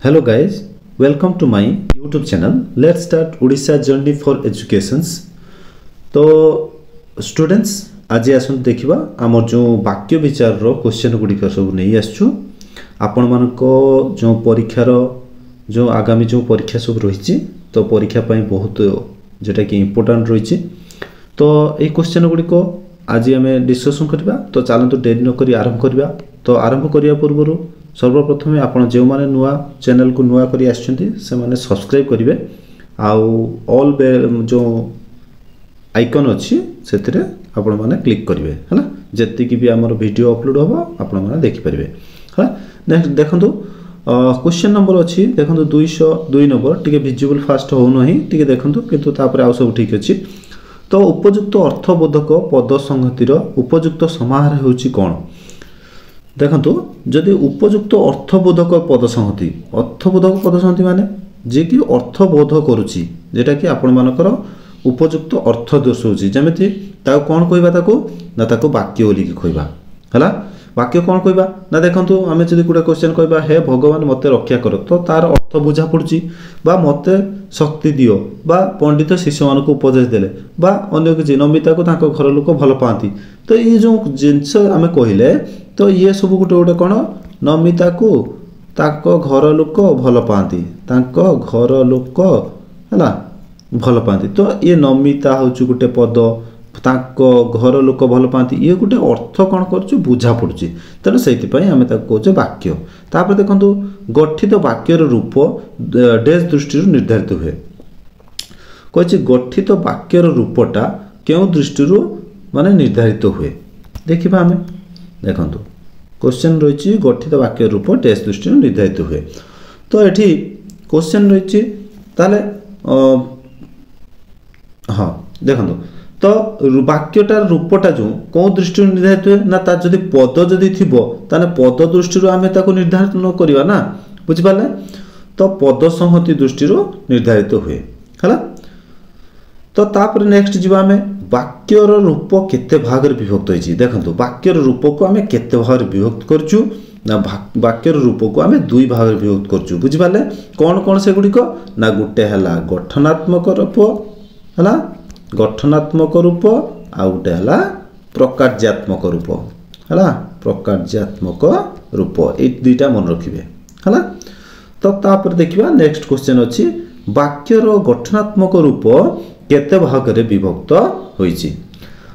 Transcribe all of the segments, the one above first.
Hello guys, welcome to my YouTube channel. Let's start Odisha journey for educations. तो students आज आसन देखिबा हमर जो वाक्य विचार रो क्वेश्चन गुडी का सब नै आछू आपण मानको जो परीक्षा रो जो आगामी जो परीक्षा सब रहिछि तो परीक्षा पई बहुत जेटा कि इंपोर्टेंट रहिछि तो ए क्वेश्चन गुडी को आज हमें डिस्कशन करबा तो चलंतु देरी न करी आरंभ करबा तो आरंभ करिया पूर्व सर्वप्रथम आपण जो माने नुआ चैनल को नुआ करी आछंती से माने सब्सक्राइब करिवे आउ ऑल जो आइकन अच्छी से आपण माने क्लिक करिवे हला जत्ति कि भी हमर वीडियो अपलोड होबा आपण माने देखि परिवे हला नेक्स्ट देखंतु क्वेश्चन नंबर अच्छी देखंतु 202 नंबर टिके विजिबल फास्ट हो नाही टिके देखंतु किंतु तापर आ सब ठीक अछि तो उपयुक्त अर्थबोधक पद संगतिर उपयुक्त समाहार होउची कोन देखंतु जदि उपयुक्त अर्थबोधक पद संगति माने जे कि अर्थबोध करूची जेटा कि आपण मानकर उपयुक्त अर्थ दर्शाउची जेमिति ताको कोन कहबा ताको ना ताको वाक्य बोली कि कहबा हला वाक्य कोन कहबा ना देखंतु हमें जदि गुडा क्वेश्चन कहबा हे भगवान मते रक्षा करो तो तार अर्थ बुझा पड़ुची बा मते शक्ति दियो बा पंडित शिष्य मान को उपदेश देले बा अन्य कि नमिता को ताको घर लोक भल पाती तो ये जो जिंस आमे कहिले तो ये सब गोटे गोटे कोन नमिता को ताको घर लोक भल पाती ताको घर लोक हला भल पाती तो ये नमिता होची गोटे पद ताको घर लोक भल पाती ये गोटे अर्थ कौन कर बुझा पड़ुची तेणु से आम कहे वाक्य तापर देखो गठित वाक्यर रूप डेज दृष्टि निर्धारित हुए कहे गठित वाक्यर रूपटा क्यों दृष्टि माने निर्धारित हुए देखा आम देखो क्वेश्चन रही गठित वाक्य रूप डेज दृष्टि निर्धारित हुए तो ये क्वेश्चन रही ताले हाँ देखो तो वाक्यटार रूपटा जो कौ दृष्टि निर्धारित हुए ना तार जदि पद जदि थिबो ताने पद दृष्टि आमे ताको निर्धारण करबा ना बुझि पाले तो पद संहति दृष्टि निर्धारित हुए हला तो तापर नेक्स्ट जीवा आमे वाक्यर रूप केते भाग रे विभक्त होइछि देखंतु वाक्यर रूप को आमे केते भाग रे विभक्त करछु ना वाक्यर रूप को आमे दुई भाग रे विभक्त करछु बुझि पाले कोन कोन से गुडी को ना गुटे हला गठनात्मक रूप हला गठनात्मक रूप आ गोटे हला प्रकार्यात्मक रूप हला प्रकार्यात्मक रूप ए दुईटा मन रखिबे हला तो तापर देखिबा नेक्स्ट क्वेश्चन अछि वाक्यर गठनात्मक रूप केते भाग रे विभक्त होइछि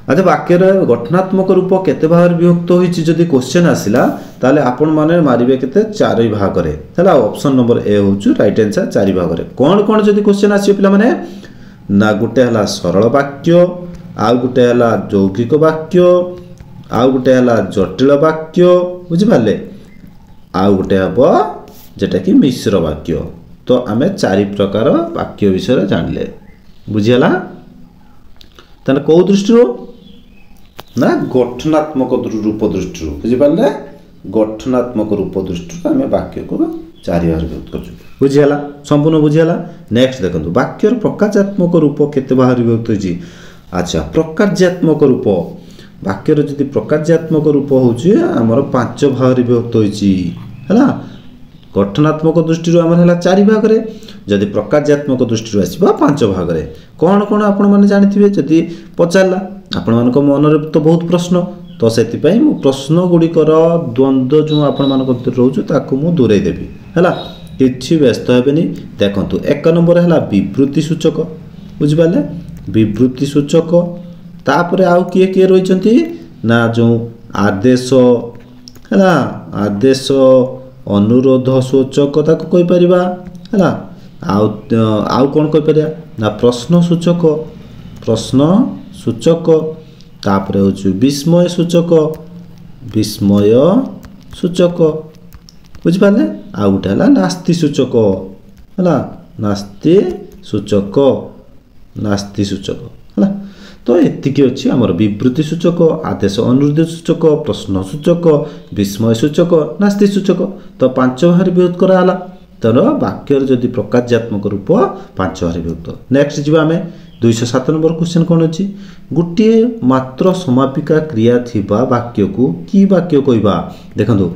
अच्छा वाक्यर गठनात्मक रूप केते भाग रे विभक्त होइछि जदि क्वेश्चन आसिला ताले आपण माने मारिबे केते चारि भाग रे हला ऑप्शन नंबर ए होछु राइट आंसर चारि भाग रे कोन कोन जदि क्वेश्चन आसी पिला माने ना गुटे हला सरल वाक्य आउ गुटे हला यौगिक वाक्य आउ गुटे हला जटिल वाक्य बुझि पाले आउ गुटे हबो जेटा कि मिश्र वाक्य तो आमे चारि प्रकार वाक्य विषय जानले बुझियला तने को दृष्टि ना गठनात्मक रूप दृष्टि बुझि पाले गठनात्मक रूप दृष्टि आमे वाक्य को चारि भाग विभक्त करछु बुझियला संपूर्ण बुझियला नेक्स्ट देखंतु वाक्यर प्रकार्यात्मक रूप केते भाग विभक्त होछि अच्छा प्रकार्यात्मक रूप वाक्यर जदि प्रकार्यात्मक रूप होछि हमर पांच भाग विभक्त होछि हला गठनात्मक दृष्टि हमर हला चारि भाग रे जदि प्रकार्यात्मक दृष्टि आसीबा पांच भाग रे कोन कोन आपण माने जानिथिबे जदि पचारला आपण मानको मन रे तो बहुत प्रश्न तो सेति पई मु प्रश्न गुडी कर द्वंद्व जो आपण मानको रहउछु ताकू मु दूरै देबी हला किछि व्यस्त हेबेनी देखंतु एक नंबर हला विवृत्ति सूचक बुझि पाले विवृत्ति सूचक तापरे आउ किए किए रहिचंती ना जो आदेश हला आदेश अनुरोध सूचक ताको कहि परिबा हला आउ कोन कहि परिया ना प्रश्न सूचक तापरे होछु विस्मय सूचक बुझि पाले आ उठा हला नास्ति सूचक हला नास्ति सूचक हला तो एतिकी अछि हमर विवृत्ति सूचक आदेश अनुरोध सूचक प्रश्न सूचक विस्मय सूचक नास्ति सूचक तो पांच भाग विभक्त करा हला तर वाक्यर जदि प्रकार्यात्मक रूप पांच भाग विभक्त नेक्स्ट जीवा हमें 207 नंबर क्वेश्चन कोन अछि गुटिए मात्र समापिका क्रिया थिबा वाक्य को की वाक्य कहबा देखंतु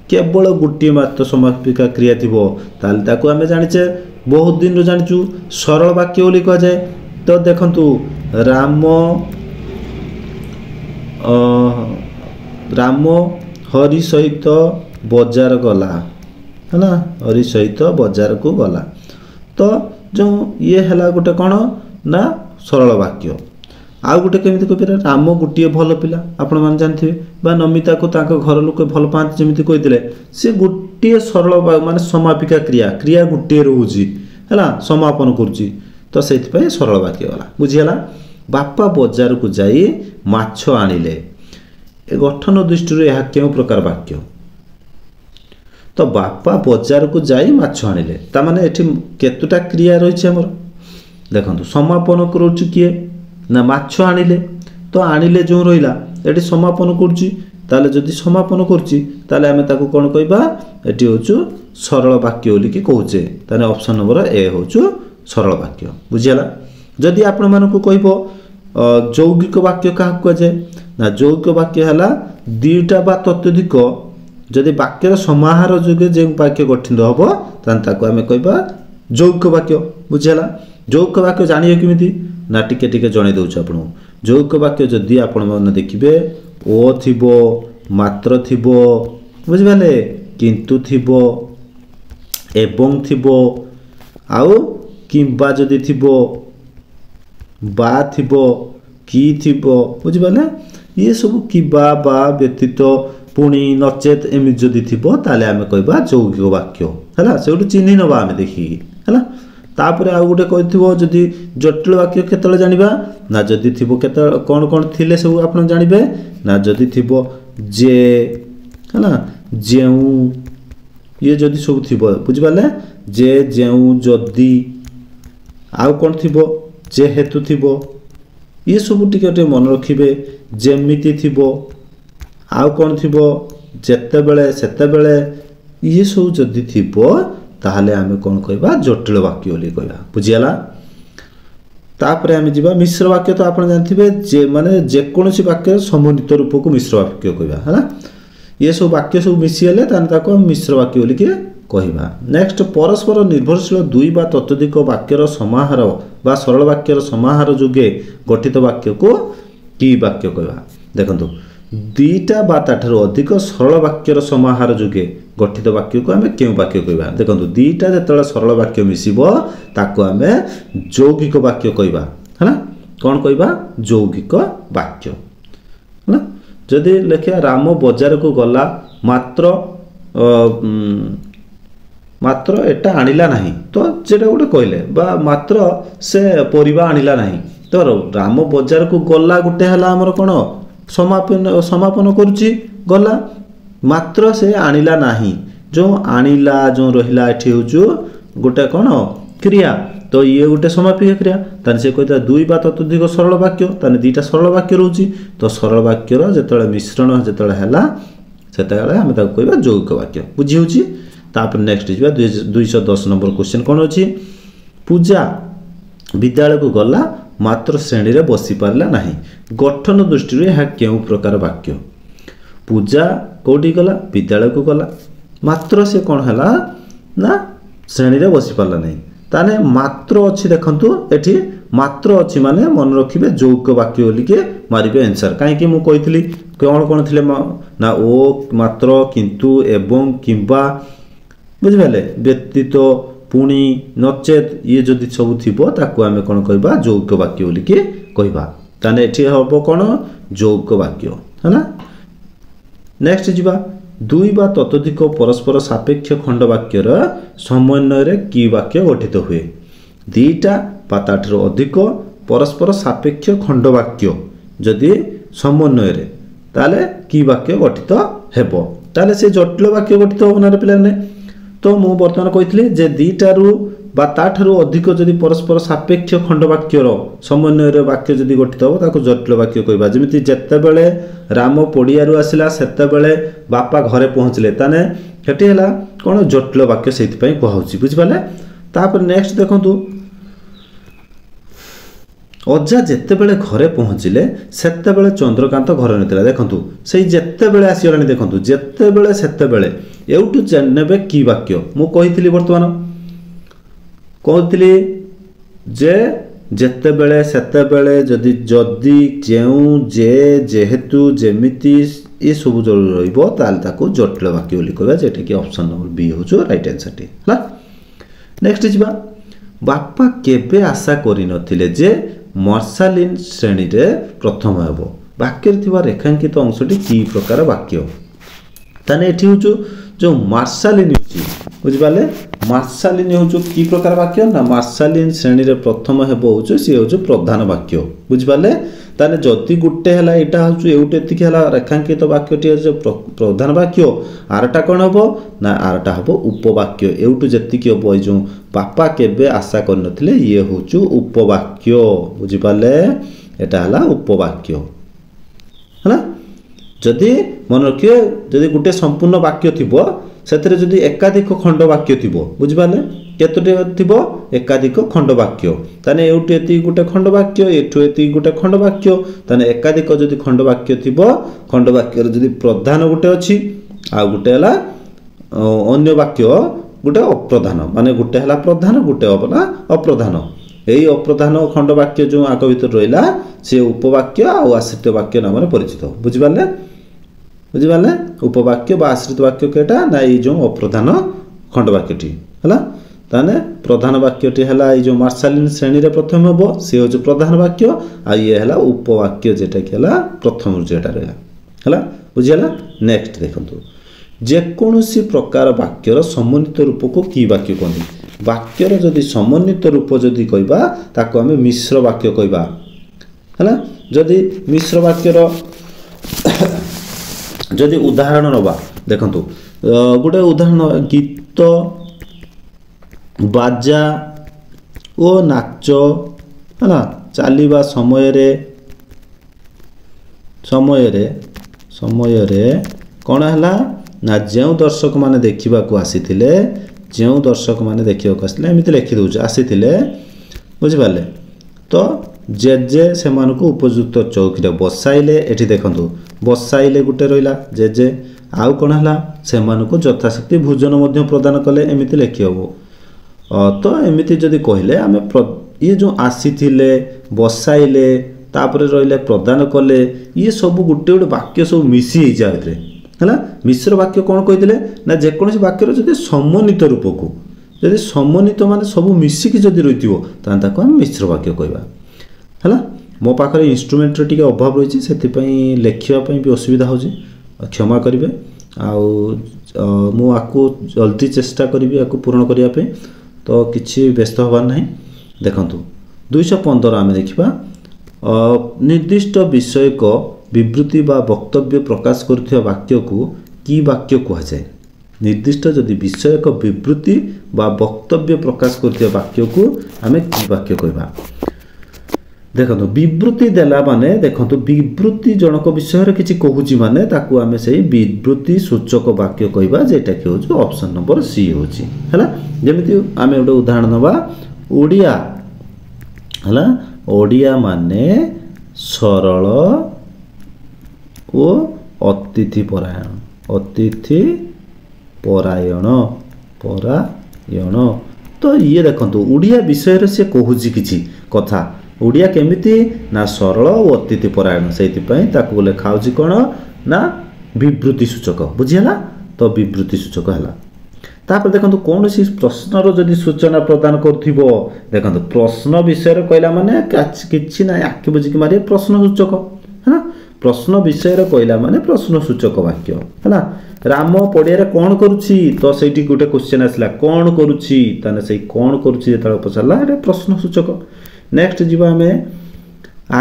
केवल गोटे मात्र समापिका क्रिया थी ताल ताकू आम जाचे बहुत दिन जाचु सरल वाक्य बोली कह जाए। तो देखंतु राम राम हरि सहित बजार गला है ना, हरि सहित बजार को गला। तो जो ये है गोटे कौन ना सरल वाक्य। आउ गोटे केमी कह राम गोटे भल पिला आपण मैंने जानते बा नमिता को घर लोक भल पाते जमी कहते सी गोटे सरल माने समापिका क्रिया क्रिया गोटे रोचे है समापन करुच्ची तो से सरल वाक्य गला बुझीगला। बापा बजार को जाई माछ आनिले गठन दृष्टि यह क्यों प्रकार वाक्य। तो बापा बजार को जाई माछ आनिले तामाने एठी केतुटा क्रिया रही है हमर देखंतु समापन करुच्ची किए ना माछ आनिले। तो आनिले जो रहिला एठी समापन करुच्ची ताले जदि समापन करुच्ची ताले आमे ताकू कोन कहबा एठी होचु सरल वाक्य बोली कि कहूचे ताने ऑप्शन नंबर ए होचु सरल वाक्य बुझियला। जदि आपण मानकू कहबो यौगिक वाक्य क्या कह जाए ना यौगिक वाक्य है दीटा बा तत्वधिक जदि वाक्यर समाहार जोगे जो वाक्य गठित हम ताकू आम कहबा यौगिक वाक्य बुझेगा। यौगिक वाक्य जानिए केमिति ना टिके टिके जणे दउछ आपन यौगिक वाक्य जदि आपण मन देखिबे ओ थिबो मात्र थिबो बुझिबाले किंतु थिबो एवं थिबो आउ किंबा जदि थिबो बा थिबो की थिबो बुझिबाले ये सब किबा बा व्यतीत पुणी नचेत एमि जदि थिबो ताले आमे कहबा यौगिक वाक्य हैला सेउटु चिन्हि नबा आमे देखि हैला। तापरे आ गुटे कहथिबो जदि जटिल वाक्य केतले जानिबा ना जदि थिबो केतले कोन कोन थिले सब आपन जानिबे ना जदि थिबो जे हैला जेउ ये जदि सब थिबो बुझिबाले जे जेउ जदि आउ कोन थिबो जे हेतु थिबो ये सब टिके मन रखिबे जेमिति थिबो आउ कोन थिबो जेते बेले सेते बेले ये सब जदि थिबो ताहले आमे कोन कहबा जटिल वाक्य बोली कहबा बुझियला। तापरे आमे जिबा मिश्र वाक्य तो आपण जानथिबे जे माने जे कोनोसी वाक्य समन्वित रूप को मिश्र वाक्य कहबा हैला। ये सब वाक्य सब मिसी हेले तान ताको मिश्र वाक्य बोली के कहबा। नेक्स्ट परस्पर निर्भरशील दुई बा तत्वधिक वाक्यर समाहार बा सरल वाक्यर समाहार जोगे गठित वाक्य को की वाक्य कहबा। देखंतु दुईटा बा ताठारु अधिक सरल वाक्यर समाहार जोगे गठित वाक्य को आमे केउ वाक्य कहबा। देखंतु दुईटा जेतले सरल वाक्य मिसिबो ताको आमे यौगिक वाक्य कहबा हैला। कोन कहबा यौगिक वाक्य हैला। जदि लेखिया राम बाजार को गला मात्र मात्र एटा आनिला नहीं तो जेटा गोटे कहले बा मात्र से परिबा आनिला नहीं तो राम बाजार को गला गोटे हला हमर कोन समापन करुची गला मात्र से आनिला नहीं जो आनिला जो रहिला एठी होचु गोटे कोन क्रिया तो ये गोटे समापिका क्रिया ताने से कहता दुई बा तत्वधिक सरल वाक्य ताने दुईटा सरल वाक्य रहउची तो सरल वाक्यर जेतले मिश्रण जेतले हला सेतले हम ताको कहबा यौगिक वाक्य बुझी होची। तापर नेक्स्ट जिबा 210 नंबर क्वेश्चन कोन अछि पूजा विद्यालय को गला मात्र श्रेणी रे बसी पारला नहीं गठन दृष्टि रे हा केउ प्रकार वाक्य। पूजा कोठी गला विद्यालय को गला मात्र से कोन हला ना श्रेणी रे बसी पारला नहीं ताने मात्र अछि देखंतु एठी मात्र अछि माने मन रखिबे यौगिक वाक्य बोली के मारिबे आंसर काहे कि मु कहितली कोन कोन थिले ना ओ मात्र किंतु एवं किंबा बुझिबाले व्यतीत पुणी नचेत ये जदि सब थिबो ताकू आमे कोन कहबा यौगिक वाक्य बोली के कहबा ताने एठी हबो कोन यौगिक वाक्य हैना। नेक्स्ट जिबा दुई बा ततोधिक परस्पर सापेक्ष खंड वाक्यर समन्वय रे की वाक्य गठित हुए दीटा बा ताठरो अधिक परस्पर सापेक्ष खंड वाक्य जदि समन्वय रे ताले की वाक्य गठित हेबो ताले से जटिल वाक्य गठित हो ना पिलाने। तो मु वर्तमान कहितली जे दीटारू बा ताठारू अधिक जदि परस्पर सापेक्ष खंड वाक्यर समन्वय रे वाक्य जदि गठित हो ताको जटिल वाक्य कहबा। जेमिति जेते बेले राम पडियारू आसिला सेते बेले बापा घरे पहुँचले ताने हेटी हला कोन जटिल वाक्य सेति पई कहउची बुझिबाले। तापर नेक्स्ट देखंतु ଅଜା ଯେତେବେଳେ ଘରେ ପହଞ୍ଚିଲେ ସେତେବେଳେ ଚନ୍ଦ୍ରକାନ୍ତ ଘରେ ନଥିଲା। ଦେଖନ୍ତୁ ସେଇ ଯେତେବେଳେ ଆସିଗଲାଣି, ଦେଖନ୍ତୁ ଯେତେବେଳେ ସେତେବେଳେ ଏଉଠୁ ନେବେ କି ବାକ୍ୟ ମୁଁ କହିଥିଲି, ବର୍ତ୍ତମାନ କହୁଥିଲି ଯେ ଯେତେବେଳେ ସେତେବେଳେ ଯଦି ଯଦି ଯେଉଁ ଯେ ଯେହେତୁ ଯେମିତି ଏସବୁ ଯୋଉ ରହିବ ତାହେଲେ ତାକୁ ଜଟିଳ ବାକ୍ୟ ବୋଲି କହିବା, ଯେଟାକି ଅପସନ୍ ନମ୍ବର ବି ହେଉଛି ରାଇଟ୍ ଆନ୍ସର୍ଟି ହେଲା। ନେକ୍ସଟ ଯିବା। ବାପା କେବେ ଆଶା କରିନଥିଲେ ଯେ ମାର୍ଶାଲିନ୍ ଶ୍ରେଣୀରେ ପ୍ରଥମ ହେବ। ବାକ୍ୟରେ ଥିବା ରେଖାଙ୍କିତ ଅଂଶଟି କି ପ୍ରକାର ବାକ୍ୟ? ତାହେଲେ ଏଠି ହେଉଛୁ ଯେଉଁ ମାର୍ଶାଲିନ୍ ହେଉଛି, ବୁଝିପାରିଲେ, ମାର୍ଶାଲିନ୍ ହେଉଛି କି ପ୍ରକାର ବାକ୍ୟ ନା ମାର୍ଶାଲିନ୍ ଶ୍ରେଣୀରେ ପ୍ରଥମ ହେବ ହେଉଛି ସିଏ ହେଉଛି ପ୍ରଧାନ ବାକ୍ୟ, ବୁଝିପାରିଲେ। ତାହେଲେ ଯଦି ଗୋଟେ ହେଲା ଏଇଟା ହେଉଛି ଏଉଠି ଏତିକି ହେଲା ରେଖାଙ୍କିତ ବାକ୍ୟଟି ହେଉଛି ପ୍ରଧାନ ବାକ୍ୟ, ଆରଟା କ'ଣ ହେବ ନା ଆରଟା ହେବ ଉପବାକ୍ୟ। ଏଉଠୁ ଯେତିକି ହେବ ଏଇ ଯେଉଁ ବାପା କେବେ ଆଶା କରିନଥିଲେ ଇଏ ହେଉଛି ଉପବାକ୍ୟ, ବୁଝିପାରିଲେ, ଏଇଟା ହେଲା ଉପବାକ୍ୟ ହେଲା। ଯଦି ମନେ ରଖିବେ ଯଦି ଗୋଟେ ସମ୍ପୂର୍ଣ୍ଣ ବାକ୍ୟ ଥିବ ସେଥିରେ ଯଦି ଏକାଧିକ ଖଣ୍ଡ ବାକ୍ୟ ଥିବ, ବୁଝିପାରିଲେ, କେତୋଟି ଥିବ ଏକାଧିକ ଖଣ୍ଡ ବାକ୍ୟ, ତାହେଲେ ଏଉଠୁ ଏତିକି ଗୋଟେ ଖଣ୍ଡ ବାକ୍ୟ, ଏଠୁ ଏତିକି ଗୋଟେ ଖଣ୍ଡ ବାକ୍ୟ, ତାହେଲେ ଏକାଧିକ ଯଦି ଖଣ୍ଡ ବାକ୍ୟ ଥିବ, ଖଣ୍ଡ ବାକ୍ୟରେ ଯଦି ପ୍ରଧାନ ଗୋଟେ ଅଛି ଆଉ ଗୋଟେ ହେଲା ଅନ୍ୟ ବାକ୍ୟ ଗୋଟେ ଅପ୍ରଧାନ, ମାନେ ଗୋଟେ ହେଲା ପ୍ରଧାନ ଗୋଟେ ହେଲା ଅପ୍ରଧାନ। ଏଇ ଅପ୍ରଧାନ ଖଣ୍ଡ ବାକ୍ୟ ଯେଉଁ ଆଗ ଭିତରେ ରହିଲା ସେ ଉପବାକ୍ୟ ଆଉ ଆଶ୍ରିତ ବାକ୍ୟ ନାମରେ ପରିଚିତ, ବୁଝିପାରିଲେ, ବୁଝିପାରିଲେ। ଉପବାକ୍ୟ ବା ଆଶ୍ରିତ ବାକ୍ୟ କେଟା ନା ଏଇ ଯେଉଁ ଅପ୍ରଧାନ ଖଣ୍ଡ ବାକ୍ୟଟି ହେଲା। ତାହେଲେ ପ୍ରଧାନ ବାକ୍ୟଟି ହେଲା ଏଇ ଯେଉଁ ମାର୍ଶାଲିନ୍ ଶ୍ରେଣୀରେ ପ୍ରଥମ ହେବ ସେ ହେଉଛି ପ୍ରଧାନ ବାକ୍ୟ, ଆଉ ଇଏ ହେଲା ଉପବାକ୍ୟ ଯେଟାକି ହେଲା ପ୍ରଥମରୁ ଯେଟା ରହିଲା ହେଲା, ବୁଝିହେଲା। ନେକ୍ସଟ ଦେଖନ୍ତୁ, ଯେକୌଣସି ପ୍ରକାର ବାକ୍ୟର ସମନ୍ୱିତ ରୂପକୁ କି ବାକ୍ୟ କହନ୍ତି? ବାକ୍ୟର ଯଦି ସମନ୍ୱିତ ରୂପ ଯଦି କହିବା ତାକୁ ଆମେ ମିଶ୍ର ବାକ୍ୟ କହିବା ହେଲା। ଯଦି ମିଶ୍ର ବାକ୍ୟର ଯଦି ଉଦାହରଣ ନେବା, ଦେଖନ୍ତୁ ଗୋଟେ ଉଦାହରଣ ଗୀତ ବାଜା ଓ ନାଚ ହେଲା ଚାଲିବା ସମୟରେ କ'ଣ ହେଲା ନା ଯେଉଁ ଦର୍ଶକମାନେ ଦେଖିବାକୁ ଆସିଥିଲେ ଏମିତି ଲେଖିଦେଉଛି ଆସିଥିଲେ, ବୁଝିପାରିଲେ, ତ ଜେଜେ ସେମାନଙ୍କୁ ଉପଯୁକ୍ତ ଚୌକିରେ ବସାଇଲେ। ଏଠି ଦେଖନ୍ତୁ ବସାଇଲେ ଗୋଟେ ରହିଲା ଜେଜେ, ଆଉ କ'ଣ ହେଲା ସେମାନଙ୍କୁ ଯଥାଶକ୍ତି ଭୋଜନ ମଧ୍ୟ ପ୍ରଦାନ କଲେ, ଏମିତି ଲେଖି ହେବ। ତ ଏମିତି ଯଦି କହିଲେ ଆମେ ଇଏ ଯେଉଁ ଆସିଥିଲେ ବସାଇଲେ ତାପରେ ରହିଲେ ପ୍ରଦାନ କଲେ ଇଏ ସବୁ ଗୋଟେ ଗୋଟେ ବାକ୍ୟ ସବୁ ମିଶି ହେଇଛି ଆ ଭିତରେ ହେଲା। ମିଶ୍ର ବାକ୍ୟ କ'ଣ କହିଥିଲେ ନା ଯେକୌଣସି ବାକ୍ୟର ଯଦି ସମନ୍ୱିତ ରୂପକୁ ଯଦି ସମନ୍ୱିତ ମାନେ ସବୁ ମିଶିକି ଯଦି ରହିଥିବ ତାହେଲେ ତାକୁ ଆମେ ମିଶ୍ର ବାକ୍ୟ କହିବା ହେଲା। ମୋ ପାଖରେ ଇନଷ୍ଟ୍ରୁମେଣ୍ଟର ଟିକେ ଅଭାବ ରହିଛି ସେଥିପାଇଁ ଲେଖିବା ପାଇଁ ବି ଅସୁବିଧା ହେଉଛି, କ୍ଷମା କରିବେ। ଆଉ ମୁଁ ଆକୁ ଜଲ୍ଦି ଚେଷ୍ଟା କରିବି ଆକୁ ପୂରଣ କରିବା ପାଇଁ, ତ କିଛି ବ୍ୟସ୍ତ ହେବାର ନାହିଁ। ଦେଖନ୍ତୁ 215 ଆମେ ଦେଖିବା, ନିର୍ଦ୍ଦିଷ୍ଟ ବିଷୟକ ବିବୃତ୍ତି ବା ବକ୍ତବ୍ୟ ପ୍ରକାଶ କରୁଥିବା ବାକ୍ୟକୁ କି ବାକ୍ୟ କୁହାଯାଏ? ନିର୍ଦ୍ଦିଷ୍ଟ ଯଦି ବିଷୟକ ବିବୃତ୍ତି ବା ବକ୍ତବ୍ୟ ପ୍ରକାଶ କରୁଥିବା ବାକ୍ୟକୁ ଆମେ କି ବାକ୍ୟ କହିବା? ଦେଖନ୍ତୁ ବିବୃତ୍ତି ଦେଲା ମାନେ ଦେଖନ୍ତୁ ବିବୃତ୍ତି ଜଣକ ବିଷୟରେ କିଛି କହୁଛି ମାନେ ତାକୁ ଆମେ ସେଇ ବିବୃତ୍ତି ସୂଚକ ବାକ୍ୟ କହିବା, ଯେଟାକି ହେଉଛି ଅପସନ୍ ନମ୍ବର ସି ହେଉଛି ହେଲା। ଯେମିତି ଆମେ ଗୋଟେ ଉଦାହରଣ ନେବା, ଓଡ଼ିଆ ହେଲା, ଓଡ଼ିଆ ମାନେ ସରଳ ଓ ଅତିଥି ପରାୟଣ ତ ଇଏ ଦେଖନ୍ତୁ ଓଡ଼ିଆ ବିଷୟରେ ସେ କହୁଛି କିଛି କଥା, ଓଡ଼ିଆ କେମିତି ନା ସରଳ ଓ ଅତିଥି ପରାୟଣ, ସେଇଥିପାଇଁ ତାକୁ ଲେଖା ହେଉଛି କ'ଣ ନା ବିବୃତ୍ତି ସୂଚକ, ବୁଝିହେଲା। ତ ବିବୃତ୍ତି ସୂଚକ ହେଲା। ତାପରେ ଦେଖନ୍ତୁ କୌଣସି ପ୍ରଶ୍ନର ଯଦି ସୂଚନା ପ୍ରଦାନ କରୁଥିବ, ଦେଖନ୍ତୁ ପ୍ରଶ୍ନ ବିଷୟରେ କହିଲା ମାନେ କିଛି ନାହିଁ ଆଖି ବୁଝିକି ମାରିବେ ପ୍ରଶ୍ନ ସୂଚକ ହେଲା। ପ୍ରଶ୍ନ ବିଷୟରେ କହିଲା ମାନେ ପ୍ରଶ୍ନ ସୂଚକ ବାକ୍ୟ ହେଲା। ରାମ ପଡ଼ିଆରେ କ'ଣ କରୁଛି, ତ ସେଇଠି ଗୋଟେ କ୍ୱେଶ୍ଚନ୍ ଆସିଲା କ'ଣ କରୁଛି, ତାହେଲେ ସେଇ କ'ଣ କରୁଛି ଯେତେବେଳେ ପଚାରିଲା ଏଇଟା ପ୍ରଶ୍ନ ସୂଚକ। ନେକ୍ସଟ ଯିବା ଆମେ,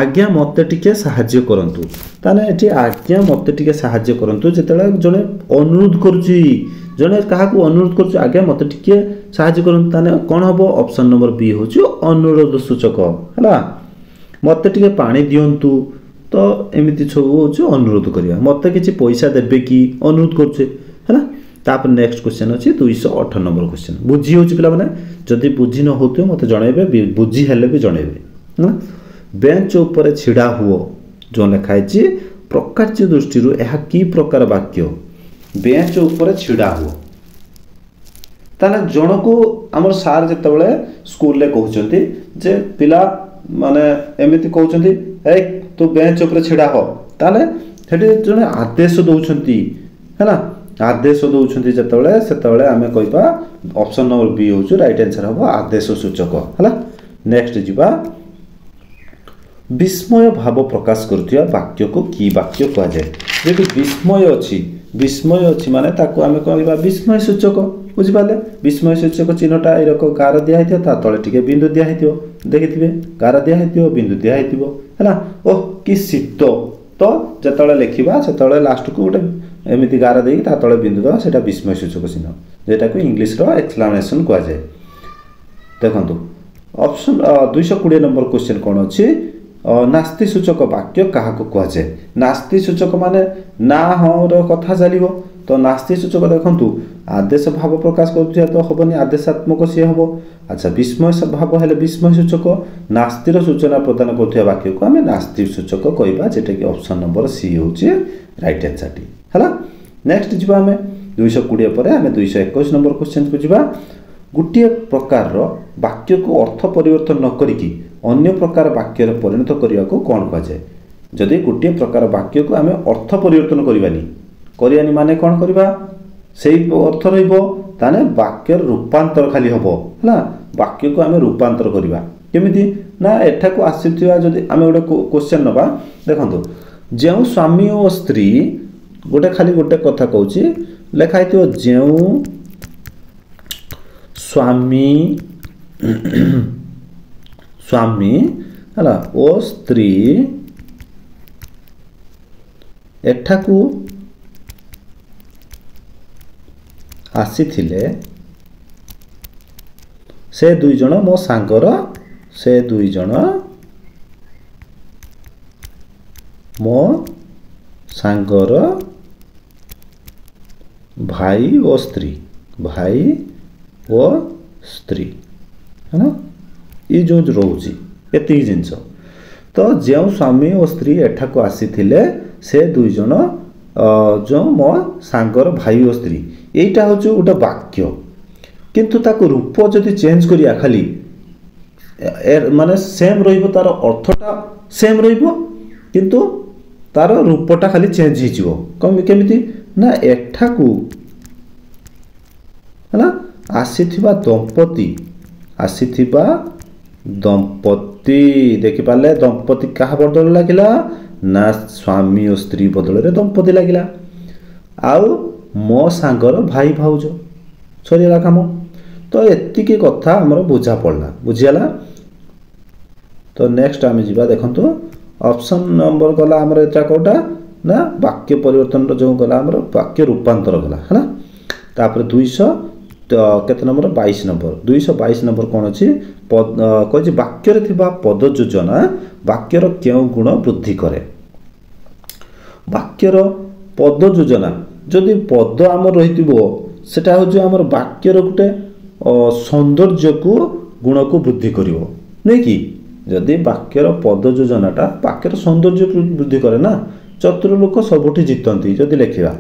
ଆଜ୍ଞା ମୋତେ ଟିକେ ସାହାଯ୍ୟ କରନ୍ତୁ। ତାହେଲେ ଏଠି ଆଜ୍ଞା ମୋତେ ଟିକେ ସାହାଯ୍ୟ କରନ୍ତୁ ଯେତେବେଳେ ଜଣେ ଅନୁରୋଧ କରୁଛି, ଜଣେ କାହାକୁ ଅନୁରୋଧ କରୁଛି ଆଜ୍ଞା ମୋତେ ଟିକେ ସାହାଯ୍ୟ କରନ୍ତୁ, ତାହେଲେ କ'ଣ ହେବ ଅପସନ୍ ନମ୍ବର ବି ହେଉଛି ଅନୁରୋଧ ସୂଚକ ହେଲା। ମୋତେ ଟିକେ ପାଣି ଦିଅନ୍ତୁ, ତ ଏମିତି ସବୁ ହେଉଛି ଅନୁରୋଧ କରିବା। ମୋତେ କିଛି ପଇସା ଦେବେ କି ଅନୁରୋଧ କରୁଛେ ହେଲା। ତାପରେ ନେକ୍ସଟ କ୍ୱେଶ୍ଚନ୍ ଅଛି 218 ନମ୍ବର କ୍ୱେଶ୍ଚନ୍, ବୁଝି ହେଉଛି ପିଲାମାନେ? ଯଦି ବୁଝି ନ ହେଉଥିବ ମୋତେ ଜଣାଇବେ, ବୁଝି ହେଲେ ବି ଜଣାଇବେ ହେଲା। बेंच उपरे छिड़ा हुओ जो लिखाई प्रकार्य दृष्टि यह कि प्रकार वाक्य बेंच उपरे छिड़ा हुओ ताले जन को आमर सार जितेबाला स्कूल रे कहउचंती जे पिला माने एमिति कहउचंती ए तू बेंच उपरे छिड़ा हो ताले सेठी जने आदेश दउचंती हैना आदेश दउचंती जितेबाला सेतेबाला आमे कहबा ऑप्शन नंबर बी होउछ राइट आंसर हबो आदेश सूचक हैला। नेक्स्ट जिबा विस्मय भाव प्रकाश करथिया वाक्य को की वाक्य कहा जाए जेति विस्मय अछि माने ताको आमे कहबा विस्मय सूचक बुझि पाले विस्मय सूचक चिन्हटा एरक गार दिया हेतियो ता तळे टिके बिंदु दिया हेतियो देखिथिबे गार दिया हेतियो बिंदु दिया हेतिबो हैला ओह कि शीत तो जतळे लेखिबा सेतळे लास्ट को गोटे एमिति गार देई ता तळे बिंदु दो सेटा विस्मय सूचक चिन्ह जेटा को इंग्लिश रो एक्सक्लेमेशन कहा जाए। देखंतु ऑप्शन 220 नंबर क्वेश्चन कोन अछि नास्ति सूचक वाक्य क्या कह जाए नास्ति सूचक माने ना हाँ कथा चलो तो नास्ति सूचक देखंतु आदेश भाव प्रकाश कर तो हेनी आदेशात्मक सी हम अच्छा विस्मय भाव है विस्मय सूचक नास्तिर सूचना प्रदान कर वाक्य को आम नास्ति सूचक कहवा जेटा कि ऑप्शन नंबर सी हूँ राइट आंसर टी है। नेक्स्ट जी आम 220 पर आम 221 नंबर क्वेश्चन को जी गोटे प्रकार वाक्य को अर्थ परिवर्तन न करिकी अन्य प्रकार वाक्य परिणत करने को कौन कह जाए जदि गोटे प्रकार वाक्य को आम अर्थ परिवर्तन करवानी माने कौन करवा से अर्थ रे वाक्य रूपांतर खाली हम है वाक्य को आम रूपांतर करवा केमिति ना एठा को आसीथिबा जदि आम गोटे क्वेश्चन नबा देखंतु जो स्वामी और स्त्री गोटे खाली गोटे कथा कहूची लेखाई थो जो स्वामी स्वामी है ओ स्त्री एठाकू आसीथिले से दुई जन मो सांगर से दुई जन मो सांगर भाई और स्त्री है ना ये जो रोचे एति जिनस तो जो स्वामी और स्त्री एठाकू आसीथिले से दुई जन जो मो सांगर भाई और स्त्री यहीटा हूँ गोटे वाक्य किंतु ताको रूप जदि चेंज करिया खाली माने सेम रहिबो तार अर्थटा सेम रहिबो किंतु तार रूपटा खाली चेंज हिजिवो केमिति ना एठाकू है ना आसीथिबा दंपति देखि पाले दंपति कहा बदल लागिला ना स्वामी और स्त्री बदल रे दंपति लागिला आउ मो सांगर भाई भाउज सरीला काम तो एतिकी कथा हमर बुझा पड़ला बुझियाला। तो नेक्स्ट आम जी देखंतु ऑप्शन नंबर गला हमर एटा कोटा ना वाक्य परिवर्तन जो गला हमर वाक्य रूपांतर गला है ना तापर 200 केते नंबर 22 नंबर 222 नंबर कौन अच्छी कह वाक्य रे थिबा पद योजना वाक्यर क्यों गुण वृद्धि करे वाक्यर पद योजना जदि पद आम रही सेटा हूँ आम वाक्यर गोटे सौंदर्य को गुण को वृद्धि करिवो नहीं कि जदि वाक्यर पद योजनाटा वाक्यर सौंदर्य वृद्धि करे ना चतुर लोक सबुठी जितंती जदि लिखा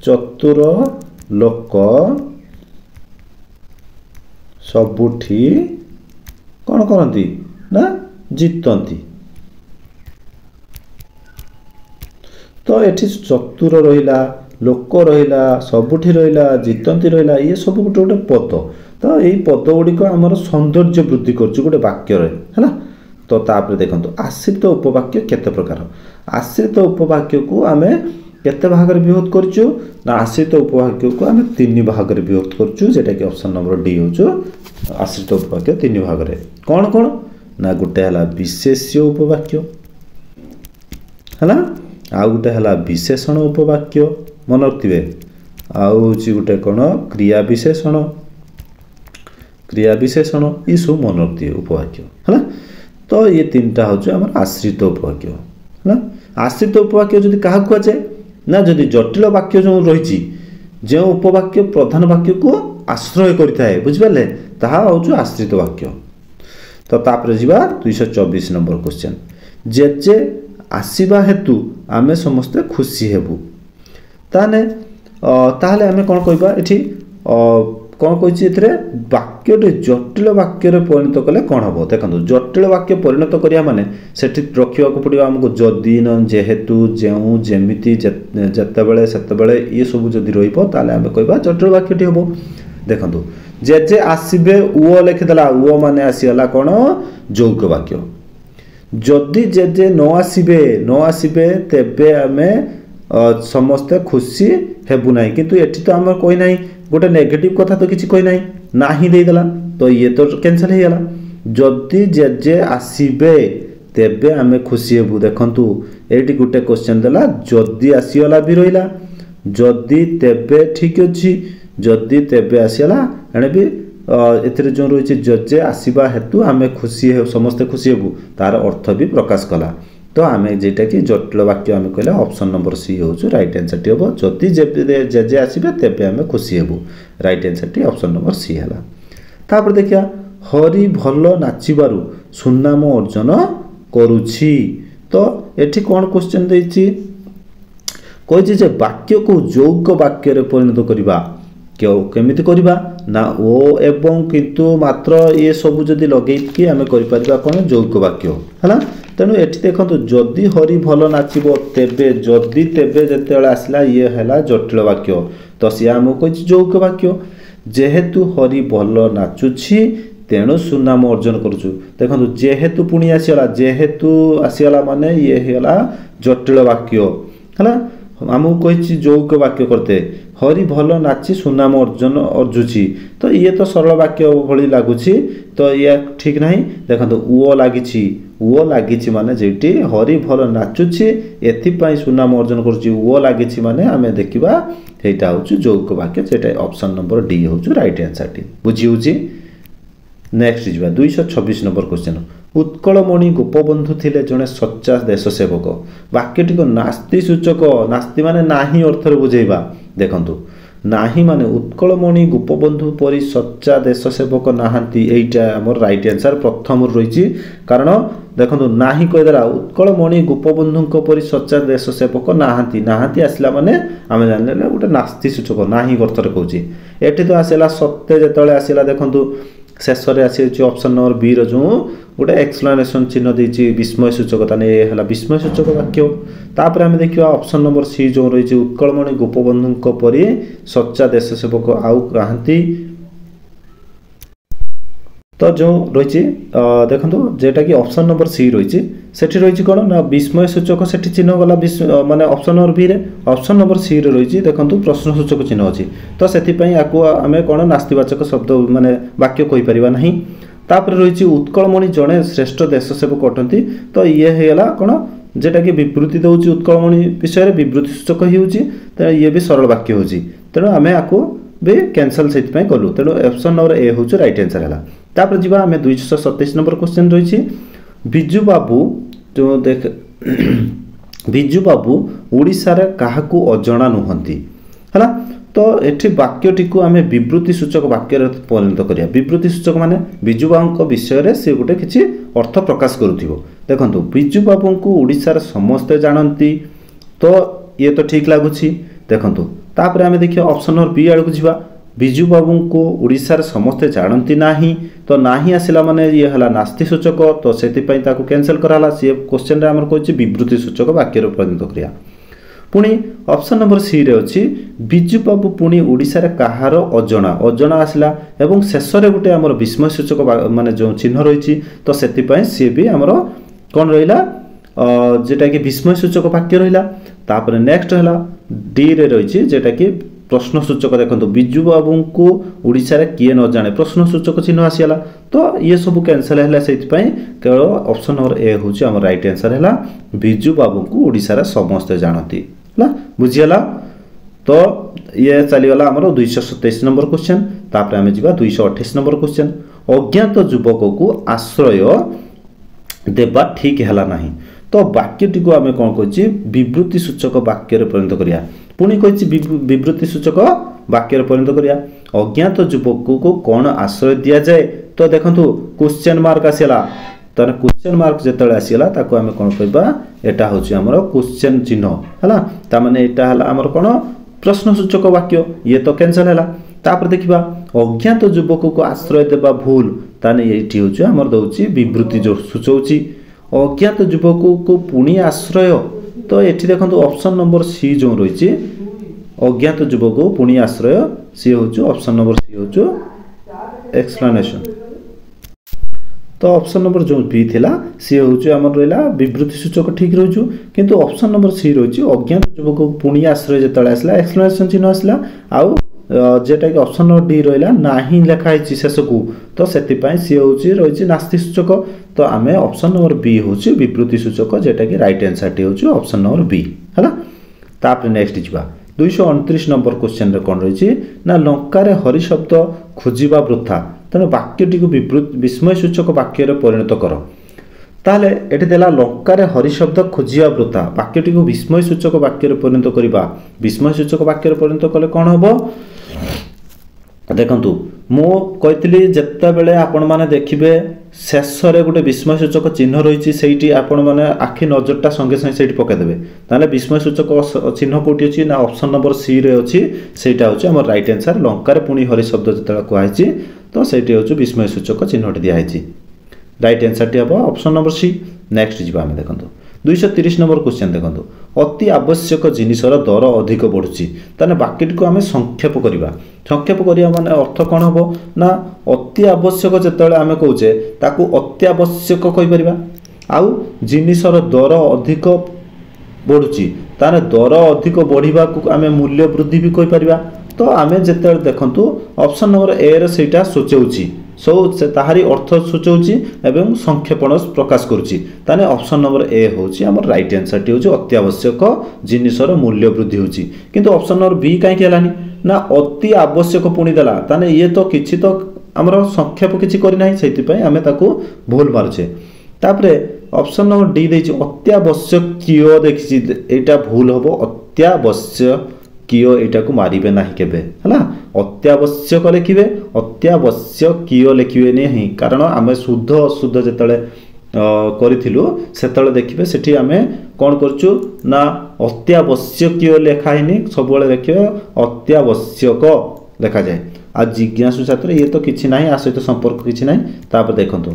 चतुर लोक सबुठी कौन करती ना जितंती तो एठी चतुर रहिला लोक रहिला सबुठी रहिला जितंती रहिला ये सब गोटे गोटे पद तो यही पद गुड़िक आमर सौंदर्य वृद्धि कर गोटे वाक्य है तो तापर देखंतु आश्रित उपवाक्य केते प्रकार आश्रित उपवाक्य को आमे केते भाग रे विभक्त करछु ना आश्रित उपवाक्य को आमे तीन भाग रे विभक्त करछु जेटा कि ऑप्शन नंबर डी होछु आश्रित उपवाक्य तीन भाग रे कौन कौन ना गोटे हला विशेष्य उपवाक्य है आ गोटे हला विशेषण उपवाक्य मन रखिबे आउ होछि गोटे कोन क्रिया विशेषण ये सब मन रखिबे उपवाक्य है तो ये तीनटा होछि हमर आश्रित उपवाक्य है आश्रित उपवाक्य जदि काहा को जाए ना जदि जटिल वाक्य जो रही जो उपवाक्य प्रधान वाक्य को आश्रय करिथाए बुझिपाले ताहा होछु आश्रित वाक्य। तो तापर जीवा 224 नंबर क्वेश्चन जेजे आसीबा हेतु आमे समस्ते खुशी हेबु ताने ताहले आमे कोन कहबा एठी कौन कही वाक्यटे जटिल वाक्य परिणत कले कौन हम देखो जटिल वाक्य परिणत करिया माने सेठी रखिया को पड़ियो हमको जदि न जेहेतु जेउ जेमिति जत्तेबेले सेतेबेले ये सब जदि रहिबो ताले आमे कहबा जटिल वाक्यटी हबो देखंतु जे जे आसीबे उ लिखिदेला उ माने आसीला कोन यौगिक वाक्य जदि जे जे न आसीबे तेबे आमे समस्ते खुशी हेबु नाही किंतु एठी तो आम कहि नाही गोटे नेगेटिव कथा तो किसी कही नाही नाही देला तो ये तो कैंसल हो गला जदि जे जे आसीबे तेबे आमे खुशी हेबु देखंतु एठी गोटे क्वेश्चन देला जदि आसीला भी रहिला जदि तेबे ठीक अछि जदि तेबे आसीला एने भी एथिरे जो रहिछि जे आसीबा हेतु आमे खुशी हे समस्त खुशी हेबु तार अर्थ भी प्रकाश कला तो आमे जेटा कि जटिल वाक्य आमे कहले ऑप्शन नंबर सी होछु राइट आंसर टी हो जदि जे जे आसीबे तेबे आमे खुशी हेबु राइट आंसर टी ऑप्शन नंबर सी हला तापर देखिया हरि भलो नाचिबारु सुनाम अर्जन करूछि तो एठी कोन क्वेश्चन देछि कहि जे वाक्य को यौगिक वाक्य रे परिणत करिबा केमिति करिबा ना ओ एवं किंतु मात्र ये सब जदि लगै कि आमे करि परिबा कोन यौगिक वाक्य हला तेणु एठी देखंतु जदि हरि भलो नाचिबो तेबे जदि तेबे जेतेला आसला ये हला जटिल वाक्य तो से आम कहि यौगिक वाक्य जेहेतु हरि भलो नाचुछि तेणु सुनाम अर्जन करूछु देखंतु जेहेतु पुणी आसीला माने ये हला जटिल वाक्य हला आमको कही यौगिक वाक्य करते हरि भलो नाची सुनाम अर्जुची तो ये तो सरल वाक्य भली लगुच तो ये ठीक नहीं देखो उ लगी माने जेटी हरि भलो नाचुची एथिपाई सुनाम अर्जन करुची उ लगी माने आमे देखिबा एटा होछु यौगिक वाक्य जेटा ऑप्शन नंबर डी होछु राइट आंसर टी बुझी होची नेक्स्ट जिबा 226 नंबर क्वेश्चन उत्कलमणि गोपबंधु थिले जने सच्चा देश सेवक वाक्यटी को नास्ति सूचक नास्ति माने नाही अर्थ रे बुझेबा देखंतु नाही माने उत्कलमणि गोपबंधु परि सच्चा देश सेवक नाहांती एटा हमर राइट आंसर प्रथम रहिछि कारण देखंतु नाही कहि देला उत्कलमणि गोपबंधुक परि सच्चा देश सेवक नाहांती आसला माने आमे जानले गोटे नास्ति सूचक नाही अर्थ रे कहूछि एठी तो आसेला सत्य जेतले आसेला देखंतु शेषरे आसी ऑप्शन नंबर बी रो जो गोटे एक्सप्लेनेशन चिन्ह देछि विस्मय सूचक ताने हला विस्मय सूचक वाक्य तापर हम देखियो ऑप्शन नंबर सी जो रही उत्कलमणि गोपबंधुक परि सच्चा देश सेवक आउ कहांती तो जो रही देखंतु जेटा कि ऑप्शन नंबर सी रही सेठी रही कोन ना विस्मय सूचक सेठी चिन्ह गला माने ऑप्शन नंबर बी रे ऑप्शन नंबर सी रे रही देखंतु प्रश्न सूचक चिन्ह अछि तो सेठी पई आकु हमें कोन नास्तिवाचक शब्द माने वाक्य कहि परिबा नहीं तापर रही उत्कलमणि जड़े श्रेष्ठ देश सेवक अटंती तो ये हेला कोन जेटा कि विवृत्ति दउची उत्कलमणि विषय रे विवृत्ति सूचक हिउची त ये भी सरल वाक्य होची तेनो हमें आकु बे कैंसल सेट पई कलु तेनो ऑप्शन नंबर ए होची राइट आंसर हला तापर जिबा हमें 227 नंबर क्वेश्चन रही बिजू बाबू जो देख बिजू बाबू ओडिसा रे काहाकू अजणा नुहंती हला तो एठी वाक्यटी को आमे विवृत्ति सूचक वाक्य रे परिणत करिया विवृत्ति सूचक माने बिजू बाबू विषय रे से गोटे किछि अर्थ प्रकाश करूथिबो देखंतु बिजू बाबू को ओडिसा रे समस्त जानंती तो ये तो ठीक लागुछि देखंतु तापर आमे देखियो ऑप्शन नंबर बी आड़ को जिबा बिजू बाबू को ओडिसा रे समस्त जानंती नाही तो नाही आसिला माने ये हला नास्ति सूचक तो सेति पई ताको कैंसिल कराला से क्वेश्चन रे हमर कहछि विवृत्ति सूचक वाक्य रे परिणत करिया पुणी ऑप्शन नंबर सी रे अछि बिजू बाबू पुणी ओडिसा रे कहार अजणा आसिला एवं शेष रे गुटे हमर विस्मय सूचक माने जो चिन्ह रहिछि तो सेति पई से भी हमर कोन रहिला जेटा कि विस्मय सूचक वाक्य रहिला तापर नेक्स्ट हला डी रे रहिछि जेटा कि प्रश्न सूचक देखंतु बिजू बाबू को ओडिसा रे किए न जाने प्रश्न सूचक चिन्ह आसीला तो ये सब कैंसिल हैला सेति पई केवल ऑप्शन नंबर ए होछि हमर राइट आंसर हैला बिजू बाबू को ओडिसा रे समस्त जानती हला बुझियला तो ये चली गला हमर 227 नंबर क्वेश्चन तापर हम जिबा 228 नंबर क्वेश्चन अज्ञात युवक को आश्रय देबा ठीक हैला नाही तो वाक्यटी को आमे कोन कहछि विवृत्ति सूचक वाक्य रे परिणत करिया पुणी कहछि विवृत्ति सूचक वाक्य रे परिणत करिया अज्ञात युवक को कोन आश्रय दिया जाए तो देखंतु क्वेश्चन मार्क आसेला ताने क्वेश्चन मार्क जेतले आसीला ताको आमे कोन कहबा एटा होची हमर क्वेश्चन चिन्ह हला ता माने एटा हला हमर कोन प्रश्नसूचक वाक्य ये तो कैंसल हैला तापर देखिबा अज्ञात युवक को आश्रय देबा भूल ताने एठी होची हमर दउची विवृत्ति जो सूचौची अज्ञात युवक को पुणी आश्रय तो एठी देखंतु ऑप्शन नंबर सी जो रहिची अज्ञात युवक को पुणी आश्रय सी होची ऑप्शन नंबर सी होची एक्सप्लेनेशन तो ऑप्शन नंबर जो बी थिला सी होची हमर रहला विवृत्ति सूचक ठीक रहजु किंतु ऑप्शन नंबर सी रहची अज्ञात युवक को पुणी आश्रय जेतले आसला एक्सप्लेनेशन चिन्ह आसला आउ जेटा कि ऑप्शन नंबर डी रहला नाही लिखा है शेष को तो सेति पई सी होची रहिची नास्ति सूचक तो आमे ऑप्शन नंबर बी होची विवृत्ति सूचक जेटा कि राइट आंसर टी होची ऑप्शन नंबर बी हला तापर नेक्स्ट जिबा 229 नंबर क्वेश्चन रे कोन रहिची ना लंका रे हरि शब्द खोजिबा वृथा तने वाक्यटी को विस्मय सूचक वाक्य रे परिणत करो ताले एठी देला लंका रे हरि शब्द खोजिबा वृथा वाक्यटी को विस्मय सूचक वाक्य रे परिणत करिबा विस्मय सूचक वाक्य रे परिणत कले कोन हबो देखंतु मो कहतली जत्ता बेले आपण माने देखिबे शेष रे गोटे विस्मय सूचक चिन्ह रहिची सेठी आपण माने आखि नजरटा संगे संगे सेठी पका देबे ताले विस्मय सूचक चिन्ह कोठी अछि ना ऑप्शन नंबर सी रे अछि सेटा होछि हमर राइट आंसर लंका रे पुनी हरि शब्द जतला कहैछि तो सेठी होछि विस्मय सूचक चिन्हटी दिया हैछि राइट आंसर टी हबो ऑप्शन नंबर सी नेक्स्ट जिबा हम देखंतु 230 नंबर क्वेश्चन देखंतु अति आवश्यक जिनिसर दर अधिक बढ़ुची ताने वाक्यटी को हमें संक्षेप करिया माने अर्थ कोन हबो ना अति आवश्यक जेतले हमें कहूचे ताकू अति आवश्यक कहि परिबा आउ जिनिसर दर अधिक बढ़ुची ताने दर अधिक बढ़िबा को हमें मूल्य वृद्धि भी कहि परिबा तो हमें जेतले देखंतु ऑप्शन नंबर ए रे सेटा सोचौची सो से ताहारी अर्थ सूचौची एवं संक्षेपण प्रकाश करूची ताने ऑप्शन नंबर ए होची हमर राइट आंसर टी होची अत्यावश्यक जिनिसर मूल्य वृद्धि होची किंतु ऑप्शन नंबर बी काहे केलानी ना अति आवश्यक पुणी देला ताने ये तो किछि तो हमर संक्षेप किछि करि नाही सेति पय हमें ताको भूल मारछे तापरे ऑप्शन नंबर डी देछि अत्यावश्यक कियो देखिछि एटा भूल हबो अत्यावश्यक कियो एटा को मारिबे नाही केबे हला अत्यावश्यक लिखिबे अत्यावश्यक कियो लिखिबे नहीं कारण आमे शुद्ध अशुद्ध जेतले करिथिलु सेतले देखिबे सेठी आमे कोन करछु ना अत्यावश्यक कियो लेखा हिनी सब बेले देखिबे अत्यावश्यक लेखा जाय आ जिज्ञासु छात्र ये तो किछि नाही आ सहित संपर्क किछि नाही तापर देखंतु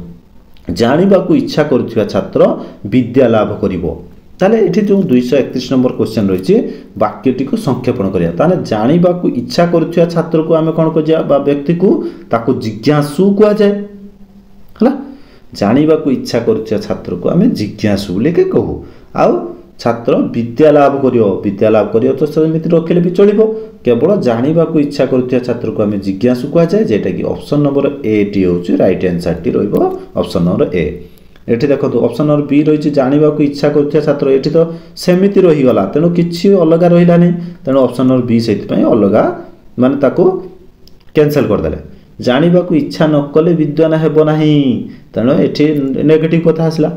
जानिबा को इच्छा करथिबा छात्र विद्या लाभ करिवो ताले एठी जो 231 नंबर क्वेश्चन रहिछि वाक्यटी को संक्षेपण करिया ताने जानिबा को इच्छा करथिया छात्र को हमें कोन कजिया बा व्यक्ति को ताको जिज्ञासु कुआ जाय हला जानिबा को इच्छा करथिया छात्र को हमें जिज्ञासु लेके कहू आउ छात्र विद्या लाभ करियो तो समिति रखले भी चलिबो केवल जानिबा को इच्छा करथिया छात्र को हमें जिज्ञासु कुआ जाय जेटा कि ऑप्शन नंबर ए टी होछि राइट आंसर टी रहइबो ऑप्शन नंबर ए एठी देखो ऑप्शन नंबर बी रही जानिबा को इच्छा करथिया छात्र एठी तो सेमिति रही गला तेनु किछि अलगा रहिला नै तेनु ऑप्शन नंबर बी सेति पय अलगा माने ताको कैंसिल कर देले जानिबा को इच्छा न कले विद्वान हेबो नाही तेनु एठी नेगेटिव कथा आसला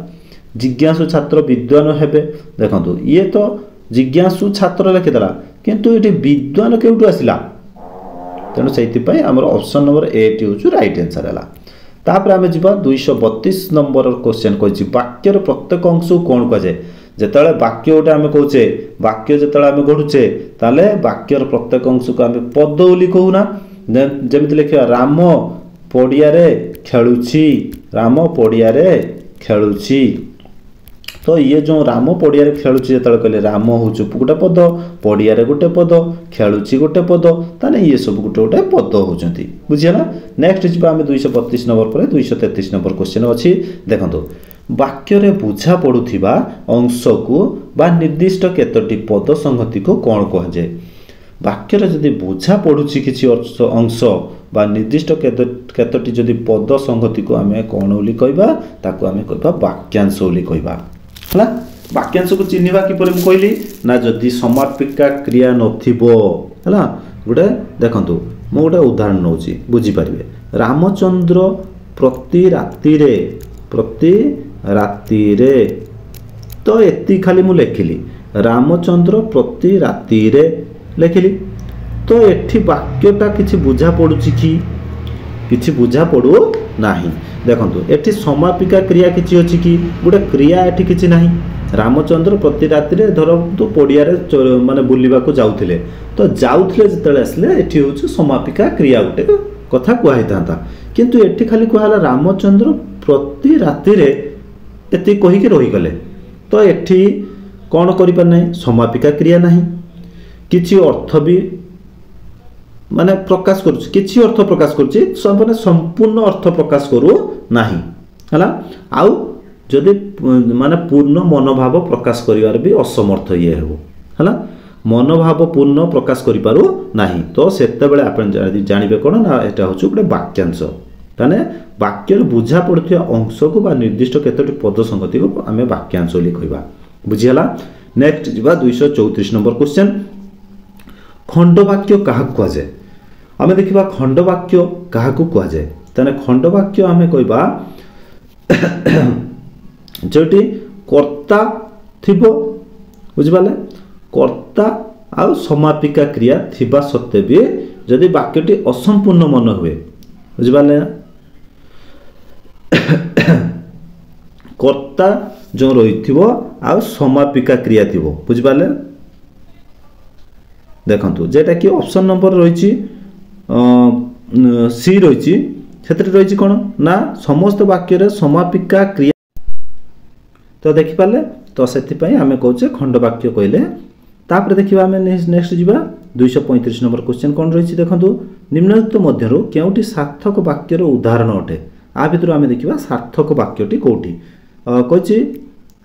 जिज्ञासु छात्र विद्वान हेबे देखंतु ये तो जिज्ञासु छात्र लेखि देला किंतु एठी विद्वान केउटु आसिला तेनु सेति पय हमर ऑप्शन नंबर ए टी होछु राइट आंसर हला तापर आमे जिबा 232 नंबर क्वेश्चन कहछि वाक्यर प्रत्येक अंश कोन कह जाय जेतले वाक्य ओटा आमे कहूचे वाक्य जेतले आमे गढुचे ताले वाक्यर प्रत्येक अंश को आमे पद बोली कहूना जेमिति लिखिया राम पडिया रे खेलुची तो ये जो राम पडिया रे खेलुची जेतले कहले राम होछु गोटे पद पडिया रे गोटे पद खेलुची गोटे पद ताने ये सब गोटे पद होचंती बुझियला नेक्स्ट जिबा हम 232 नंबर पर 233 नंबर क्वेश्चन अछि देखंतो वाक्य रे बुझा पडुथिबा अंश को बा निर्दिष्ट केतोटी पद संगति को कोन कह जाय वाक्य रे जदी बुझा पडुची किछि अंश बा निर्दिष्ट केतोटी जदी पद संगति को हमें कोन ओली कहबा ताको हमें कहबा वाक्यांश ओली कहबा हला वाक्यांश को चिन्हिबा कि परे म कहली ना जदी समापिका क्रिया नथिबो हला गुडे देखंतु मो गोटे उदाहरण नौची बुझी पारिबे रामचंद्र प्रति राति रे तो एति खाली मु लेखिली रामचंद्र प्रति राति रे लेखिली तो एठी वाक्यटा किछि बुझा पडुची कि किछि बुझा पड़ू नाही। देखंतु एठी समापिका क्रिया किछि अछि कि गोटे क्रिया एठी किछि नाही। रामचंद्र प्रति राति रे धरंतु पड़िया रे माने बुलिबा को जाउथिले, तो जाउथिले जतले आसले एठी होछि समापिका क्रिया गोटे कथा कुआ हितांता, किंतु एठी खाली कुआला रामचंद्र प्रति राति रे एति कहि के रहि गले, तो एठी कोन करि पर नै समापिका क्रिया नाही। किछि अर्थ भी माने प्रकाश करूछि, किछि अर्थ प्रकाश करूछि, माने संपूर्ण अर्थ प्रकाश करू नाही हला। आउ जदि माने पूर्ण मनोभाव प्रकाश करिवार भी असमर्थ ये हेबो हला, मनोभाव पूर्ण प्रकाश करि पारू नाही। तो सेते बेले आपण जानिबे कोन ना एटा होछु गोटे वाक्यांश, ताने वाक्य बुझा पड़थिया अंश को बा निर्दिष्ट केतोटी पद संगति को आमे वाक्यांश लिख कहिबा। बुझि हला। नेक्स्ट जिबा 234 नंबर क्वेश्चन, खंड वाक्य काहा कुआ जाय। आमे देखिबा खंड वाक्य काहा को कुआ जाय। ताने खंड वाक्य आमे कहिबा जोटी कर्ता थिबो, बुझि पाले, कर्ता आ समापिका क्रिया थिबा सत्ते भी जदि वाक्यटी असंपूर्ण मन हुए, बुझि पाले, कर्ता जो रहिथिबो आ समापिका क्रिया थिबो, बुझि पाले। देखंतु जेटा कि ऑप्शन नंबर रहिछि सी रहिछि, क्षेत्र रहिछि कोन ना समस्त वाक्य रे समापिका क्रिया। तो देखि पाले, तो सेति पई हमें कहउछे खंड वाक्य कहले। तापर देखिबा हमें नेक्स्ट जिबा 235 नंबर क्वेश्चन कोन रहिछि। देखंतु निम्नलिखित मध्यरु केउटी सार्थक वाक्यर उदाहरण अटे। आ भितर हमें देखिबा सार्थक वाक्यटी कोउटी कहछि।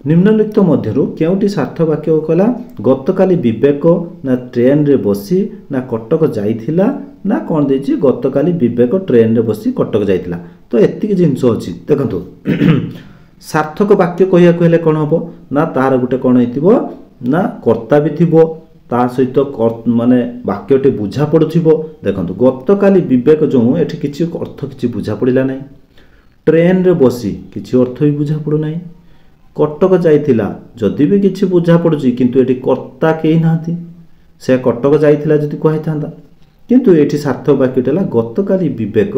निम्नलिखित मध्यरु केउटी सार्थक वाक्य कहला, गतकाली विवेक ना ट्रेन रे बसी ना कटक जाइथिला ना कोन देछि, गतकाली विवेक ट्रेन रे बसी कटक जाइथिला। तो एतिक जिंस अछि। देखंतु सार्थक वाक्य कहिया कहले कोन हबो ना तार गुटे कोन हेतिबो ना कर्ता भी थिबो, ता सहित माने वाक्यटी बुझा पड़ुथिबो। देखंतु गतकाली विवेक जो एठी किछि अर्थ किछि बुझा पड़िला नै, ट्रेन रे बसी किछि अर्थ भी बुझा पड़ु नै, कटक जाइथिला जदि भी किछि बुझा पड़ुछि किंतु एठी कर्ता केही नाथि, से कटक जाइथिला जदि कहै थांदा, किंतु एठी सार्थक वाक्यटेला गतकाली विवेक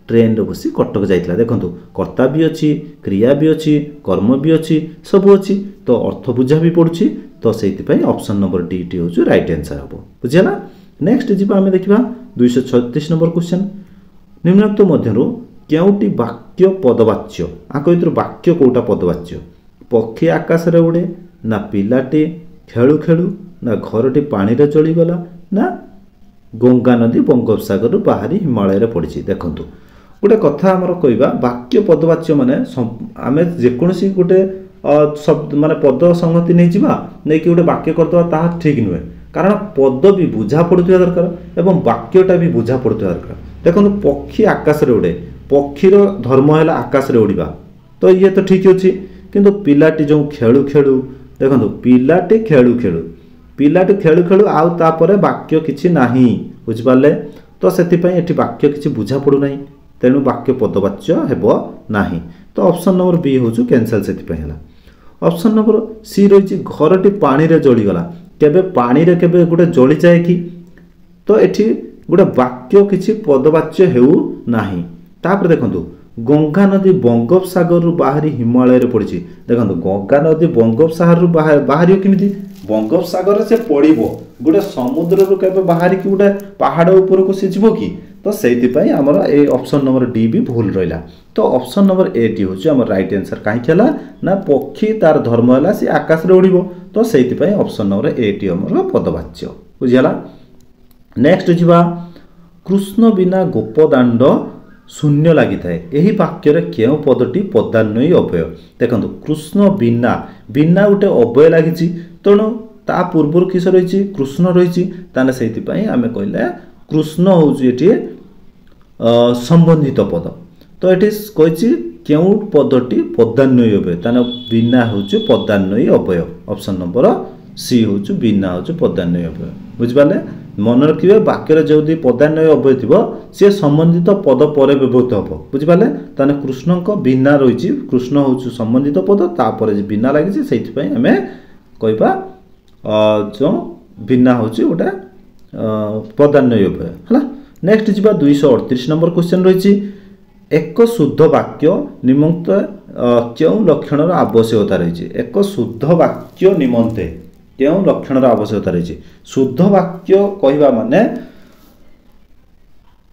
ट्रेन रे बसी कटक जाइथिला। देखंतु कर्ता भी अछि, क्रिया भी अछि, कर्म भी अछि, सब अछि, तो अर्थ बुझा भी पड़ुछि। तो सेति पई ऑप्शन नंबर डी टी होछु राइट आंसर हबो। बुझिला। नेक्स्ट जिबा हमें देखिबा 236 नंबर क्वेश्चन, निम्नलिखित मध्यरु केउटी वाक्य पदवाच्य। आ कहितु वाक्य कोटा पदवाच्य, पक्षी आकाश रे उड़े ना पिलाटी खेलु खेलु ना घरटी पानी रे चली गला ना गंगा नदी बंगोपसागर बाहरी हिमालय रे पड़िछि। देखंतु गोटे कथा हमर कहबा वाक्य पदवाच्य माने आमे जेकोनसी गोटे शब्द माने पद संगति नै जिबा नै कि गोटे वाक्य करदवा ता ठीक नुहे, कारण पद भी बुझा पड़ुथिया दरकार एवं वाक्यटा भी बुझा पड़ुथिया दरकार। देखंतु पक्षी आकाश रे उड़े, पक्षीर धर्म हैला आकाश रे उड़िबा, तो ये तो ठीक अछि, किंतु पिलाटी जो खेलु खेलु, देखंतु पिलाटी खेलु खेलु, पिलाटी खेलु खेलु आउ तापरे वाक्य किछि नाही, बुझि पाले। तो सेति पई एठी वाक्य किछि बुझा पड़ु नाही, तेणु वाक्य पदवाच्य हेबो नाही। तो ऑप्शन नंबर बी होछु कैंसल सेति पई हला। ऑप्शन नंबर सी रहिछि घरटी पानी रे जळी गला, केबे पानी रे केबे गुटे जळी जाय कि, तो एठी गुटे वाक्य किछि पदवाच्य हेउ नाही। तापर देखंतु गंगा नदी बंगोपसागर रु बाहरी हिमालय रे पड़िछि। देखंतु गंगा नदी बंगोपसागर रु बाहरी किमिति, बंगोपसागर रे से पड़िबो, गुटे समुद्र रु केबे बाहरी कि गुटे पहाड़ ऊपर को सिजिबो कि, तो सेति पई हमर ए ऑप्शन नंबर डी भी भूल रहिला। तो ऑप्शन नंबर ए टी होछि हमर राइट आंसर। काहे केला ना पक्षी तार धर्म हला से आकाश रे उड़िबो, तो सेति पई ऑप्शन नंबर ए टी हमर पदवाच्य। बुझियला। नेक्स्ट जिबा, कृष्ण बिना गोपदाण्ड शून्य लगी थाए, यही वाक्य रे केउ पदटी पदान्वयी अव्यय। देखंतु कृष्ण बिना, बिना गोटे अव्यय लागिछि, तेणु ता पूर्वर किस रहिछि कृष्ण रहिछि, ताने सेति पई आमे कहले कृष्ण होउछि एठी संबंधित पद। तो एठी कहिछि केउ पदटी पदान्वयी अव्यय, ताने बिना होउछि पदान्वयी अव्यय। ऑप्शन नंबर सी होउछि बिना होउछि पदान्वयी अव्यय। बुझि पाले। मन रखिबे वाक्य रे जदि पदान्वयी अव्यय थिबो से संबंधित पद परे व्यवहृत हबो। बुझि पाले। ताने कृष्णक बिना रहिछि, कृष्ण होउछि संबंधित पद, तापरे जे बिना लागिछि सेति पई हमें कहबा जो बिना होउछि ओटा पदान्वयी अव्यय हला। नेक्स्ट जी 238 नंबर क्वेश्चन रही एक शुद्ध वाक्य निमंते क्यों लक्षणर आवश्यकता रही एक शुद्ध वाक्य निमंते क्यों लक्षणर आवश्यकता रही शुद्ध वाक्य कहवा माने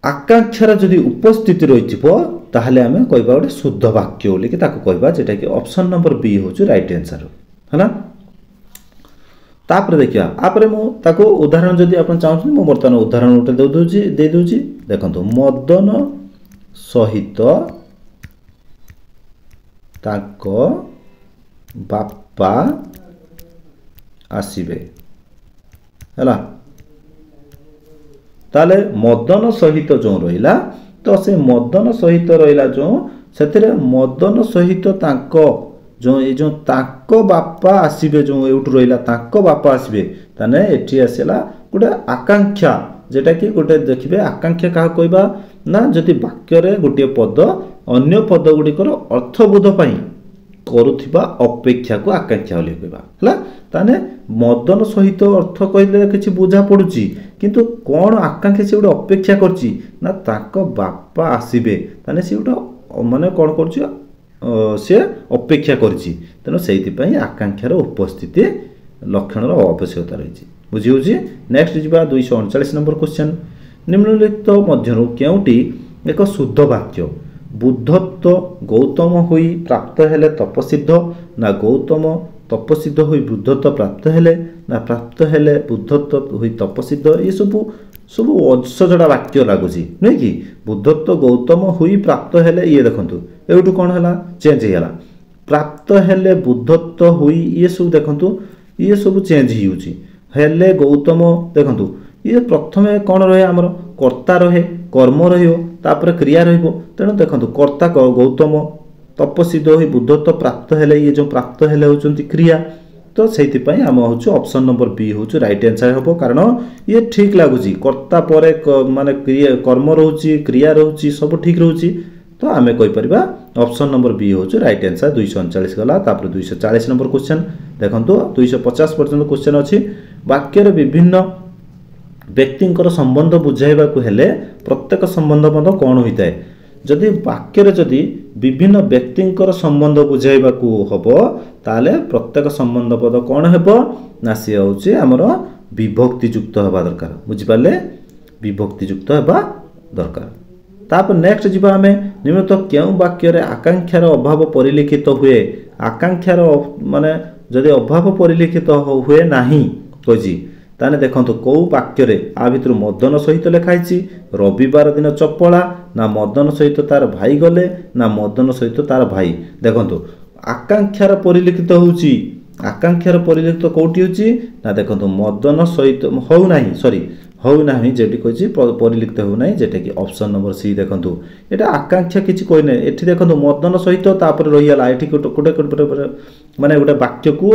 आकांक्षार जदि उपस्थिति रही ताहले आमे कहबा गोटे शुद्ध वाक्य बोली कि ताको कहबा जेटा कि ऑप्शन नंबर बी होची राइट आंसर है ना। तापर देखिया आपरे मु ताको उदाहरण जदि आपण चाहछन मु वर्तमान उदाहरण उठे दे दोची देखंतु मदन सहित ताको बापा आसीबे हैला ताले मदन सहित जो रहिला तो से मदन सहित रहिला जो सेतिरे मदन सहित ताको जो ए जो ताको बापा आसीबे जो एउट रहिला ताको बापा आसीबे ताने एठी आसेला गोटे आकांक्षा जेटा कि गोटे देखिबे आकांक्षा का कहबा ना जदि वाक्य रे गोटे पद अन्य पद गुडिकर अर्थबोध पई करूथिबा अपेक्षा को आकांक्षा बोली कहबा हला ताने मदन सहित अर्थ कहले किछि बुझा पडुची किंतु कोन आकांक्षा से गोटे अपेक्षा करची ना ताको बापा आसीबे ताने से गोटे माने कोन करची से अपेक्षा करची तेनो सेति पई आकांक्षार उपस्थिति लक्षणर आवश्यकता रही बुझी होची। नेक्स्ट जिबा 239 नंबर क्वेश्चन निम्नलिखित मध्यरु केउटी एक शुद्ध वाक्य बुद्धत्व गौतम होई प्राप्त हेले तपसिद्ध ना गौतम तपसिद्ध होई बुद्धत्व प्राप्त हेले ना प्राप्त हेले बुद्धत्व होई तपसिद्ध ये सब असजड़ा वाक्य लागुची नै कि बुद्धत्व गौतम होई प्राप्त हेले ये देखंतु एउटु कोन हला चेंज हेला प्राप्त हेले बुद्धत्व होई ये सब देखंतु ये सब चेंज हिउची हेले गौतम देखंतु ये प्रथमे कोन रहे हमर कर्ता रहे कर्म रहियो तापर क्रिया रहिबो तेणु देखंतु कर्ता गौतम तपसिद्ध होई बुद्धत्व प्राप्त हेले ये जो प्राप्त हेले होचंती क्रिया तो सेति पई हम होछु ऑप्शन नंबर बी होछु राइट आंसर हबो कारण ये ठीक लागुची कर्ता परे माने क्रिया कर्म रहउची क्रिया रहउची सब ठीक रहउची तो आमे कहि परिबा ऑप्शन नंबर बी होछु राइट आंसर 239 गला तापर 240 नंबर क्वेश्चन देखंतु 250 पर्यंत क्वेश्चन अछि वाक्य रे विभिन्न व्यक्तिंकर संबंध बुझाइबा को हेले प्रत्येक संबंध पद कोन होइताय जदि वाक्य रे जदि विभिन्न व्यक्तिंकर संबंध बुझाइबा को हबो ताले प्रत्येक संबंध पद कोन हेबो ना से होची हमर विभक्ति युक्त होबा दरकार बुझि पाले विभक्ति युक्त होबा दरकार। तापर नेक्स्ट जिबा हमें निम्नलिखित केउ वाक्य रे आकांक्षार अभाव परिलिखित हुए आकांक्षार माने जदि अभाव परिलिखित हुए नाही कहि ताने देखंतु को वाक्य रे आ भितर मदन सहित लिखाइछि रविवार दिन चपला ना मदन सहित तार भाई गले ना मदन सहित तार भाई देखंतु आकांक्षार परिलिखित होउछि आकांक्षार परिलिखित कोठी होउछि ना देखंतु मदन सहित होउ नाही सॉरी होउ नाही जेटी कहिछि परिलिखित होउ नाही जेटा कि ऑप्शन नंबर सी देखंतु एटा आकांक्षा किछि कोइ नै एठी देखंतु मदन सहित तापर रहियाला एठी कोटे माने गोटे वाक्य को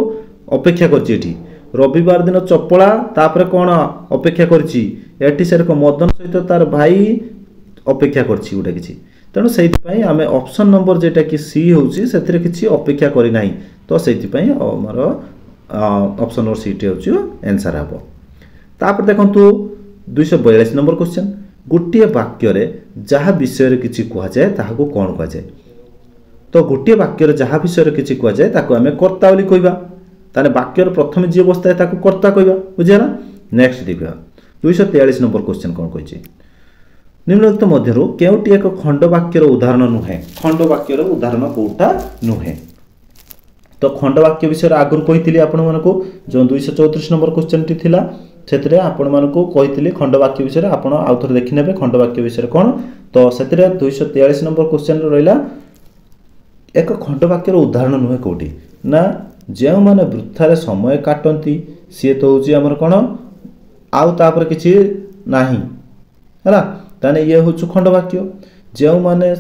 अपेक्षा करछि एठी रविवार दिन चपला तापर कोन अपेक्षा करछि एठी सेर को मदन सहित तार भाई अपेक्षा करछि गोटे किछि तेणु सेति पई आमे ऑप्शन नंबर जेटा कि सी होउछि सेतिरे किछि अपेक्षा करि नाही तो सेति पई हमर ऑप्शन नंबर सी टे होउछि आंसर हबो। तापर देखंतु 242 नंबर क्वेश्चन गोटिए वाक्य रे जहा विषय रे किछि कुआ जाय ताहाको कोन कुआ जाय तो गोटिए वाक्य रे जहा विषय रे किछि कुआ जाय ताको आमे कर्ता बोली कहबा ताने वाक्य रे प्रथम जे बसता ताको कर्ता कहबा बुझियाला। नेक्स्ट देखिबा 243 नंबर क्वेश्चन कोन कहिछि निम्नलिखित मध्यरु केउटी एक खंड वाक्य रो उदाहरण नुहे खंड वाक्य रो उदाहरण कोउटा नुहे तो खंड वाक्य विषय रे आगुर कहितली आपण मानको जो 234 नंबर क्वेश्चन टी थिला सेतरे आपण मानको कहितली खंड वाक्य विषय रे आपण आउथर देखि नेबे खंड वाक्य विषय रे कोन तो सेतरे 243 नंबर क्वेश्चन रे रहिला एक खंड वाक्य रो उदाहरण नुहे कोउटी ना जे माने वृथारे समय काटंती सी तो होची हमर कोन आउ तापर किछि नाही हैला ताने ये होछु खंड वाक्य जे माने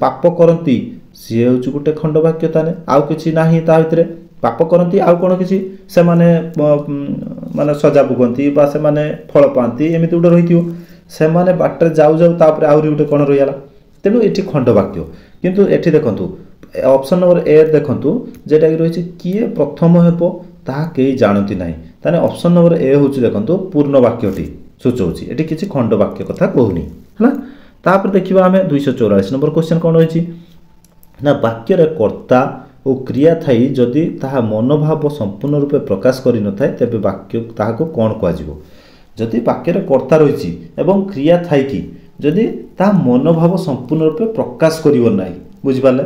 पाप करंती सी होछु गुटे खंड वाक्य ताने आउ किछि नाही ता भितरे पाप करंती आउ कोन किछि से माने माने सजा भुगंती बा से माने फल पांती एमिति उडे रहितियो से माने बाटर जाउ जाउ तापर आउरी उडे कोन रहियाला तेनु एठी खंड वाक्य किंतु एठी देखंतु ऑप्शन नंबर ए देखंतु जेटा कि रहिछि किए प्रथम हेबो ता केई जानती नाही ताने ऑप्शन नंबर ए होछि देखंतु पूर्ण वाक्यटी सूचाऊँगी ये किसी खंड वाक्य कथा कहूनी है। तापर देखा आम 244 नंबर क्वेश्चन कौन रही ना वाक्यर कर्ता और क्रिया थी जदि ताहा मनोभाव संपूर्ण रूपे प्रकाश कर न था तेज वाक्य ताहाको कौन कहुव जदि वाक्यर कर्ता रही एवं क्रिया थी कि जदि ता मनोभाव संपूर्ण रूपे प्रकाश करना बुझिपारे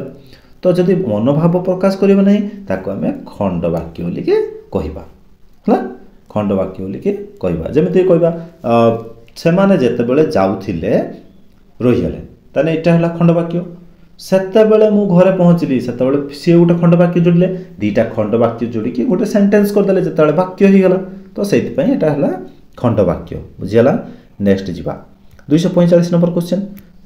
तो जदि मनोभाव प्रकाश करना नहीं ताको आम खंड वाक्य बोलिके कहवा है खंड वाक्य बोलिके कहवा जमीती कहवा से मैंने जितेबले जाऊे रहीगले ताने यहाँ है खंड वाक्य सेतेबले मु घरे पहुँचली से सी गोटे खंड वाक्य जोड़े दीटा खंड वाक्य जोड़िकी गोटे सेंटेंस करदे जिते वाक्य होगला तो से यहाँ है खंड वाक्य बुझीगला। नेक्स्ट जीवा 245 नंबर क्वेश्चन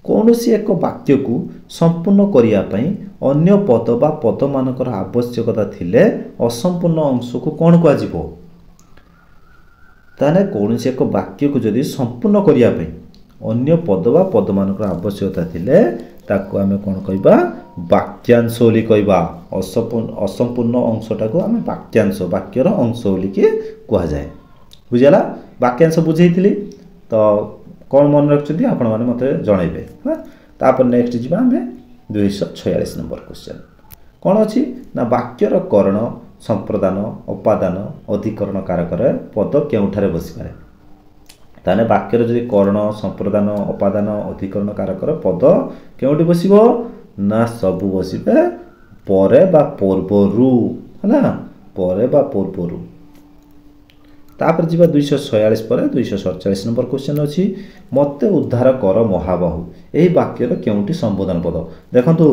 कौन सी एक वाक्य को संपूर्ण करने अन्य पद बा पद मानकर आवश्यकता थिले असंपूर्ण अंश को कौन कहुव ताने कौन सी एक वाक्य को जदि संपूर्ण करने अन्य पद बा पद मानकर आवश्यकता थिले ताको आमे कौन कहबा वाक्यांश बोली कहबा असंपूर्ण अंशटा को आमे वाक्यांश वाक्यर अंश बोली के कह जाए बुझला। वाक्यांश बुझेइथिली तो कौन मन रखते आपण मैंने मत जनइबे तापर नेक्स्ट जी आम 246 नंबर क्वेश्चन कौन अच्छी ना वाक्यर करण संप्रदान उपादान अधिकरण कारक पद केउठारे बसिपारे ताने वाक्यर जदि करण संप्रदान उपादान अधिकरण कारक पद केउठी बसिबो ना सबु बसिबे परे बा पूर्वरु है परे बा पूर्वरु। तापर जी 246 पर 247 नंबर क्वेश्चन अच्छी मते उद्धार कर महाबाहु यही वाक्यर केउठी संबोधन पद देखंतु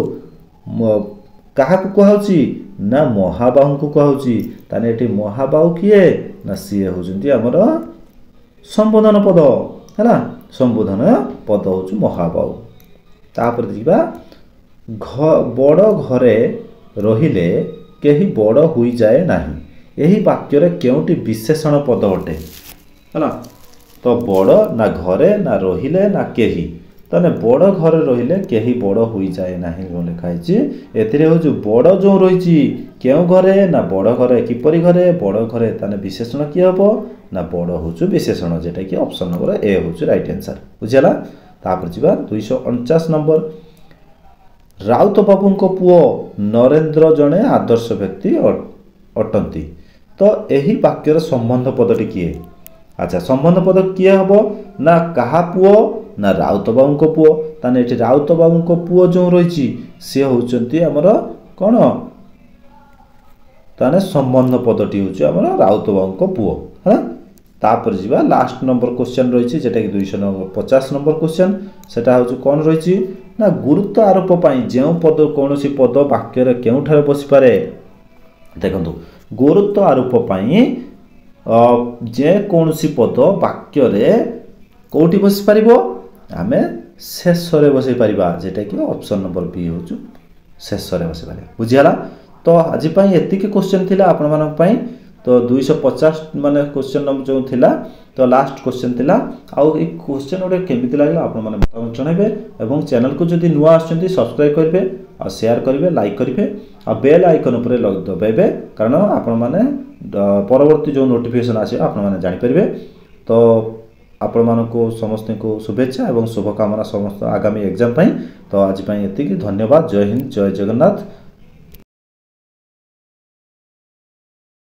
क्या कहुची ना महाबाहु को कहुची ताने एठी महाबाहु किए ना सी होउचंती हमर संबोधन पद है संबोधन पद होउच महाबाहु। तापर जीवा बड़ घरे रहिले केही बड़ हुई जाए नाही यही वाक्यर केउटी विशेषण पद अटे है तो बड़ ना घरे ना रहिले ना केही ताने बड़ घरे रहिले केही बड़ हुई जाए नाही लिखाई एथिरे होजु बड़ जो रही केउ घरे ना बड़ घरे किपरि घरे बड़ घरे ताने विशेषण किए हबो ना बड़ होजु विशेषण जेटा कि ऑप्शन नंबर ए होजु राइट आंसर बुझला। तापर जीवा 249 नंबर राउत बाबू को पुओ नरेंद्र जने आदर्श व्यक्ति अटंती तो यही वाक्यर संबंध पदटी किए अच्छा संबंध पद किए हम ना कहा पुओ ना राउत बाबू को पुओ ताने एठी राउत बाबू को पुओ जो रही सी होउचंती हमर कौन ताने संबंध पदटी होउची हमर राउत बाबू को पुओ है। तापर जीवा लास्ट नंबर क्वेश्चन रही जेटा कि 250 नंबर क्वेश्चन सेटा होउची कौन रही ना गुरुत्व आरोप पाई जो पद कौन सी पद वाक्यर केउठारे बसिपारे देखंतु गुरुत्व आरोप पाई जे कौन सी पद वाक्य कौटी बसी पारिबो आमे शेष रे बसई पारिबा जेटा कि ऑप्शन नंबर बी होचु शेष रे बसई पारे बुझियाला। तो आज पई एतिके क्वेश्चन थिला आपण मानक पई तो 250 माने क्वेश्चन नंबर जो थिला तो लास्ट क्वेश्चन थिला आउ ए क्वेश्चन ओडे केमिति लागला आपण माने मतामत जणाइबे एवं चैनल को जदि नुआ आछंती सब्सक्राइब करिवे और शेयर करिवे लाइक करिवे और बेल आइकन ऊपर दबाइबे कारण आपण माने परवर्ती जो नोटिफिकेशन आसे आपण माने जानि परिबे। तो आपण मानको समस्त को शुभेच्छा एवं शुभकामना समस्त आगामी एग्जाम पई। तो आज पई एतिकी धन्यवाद। जय हिंद जय जगन्नाथ।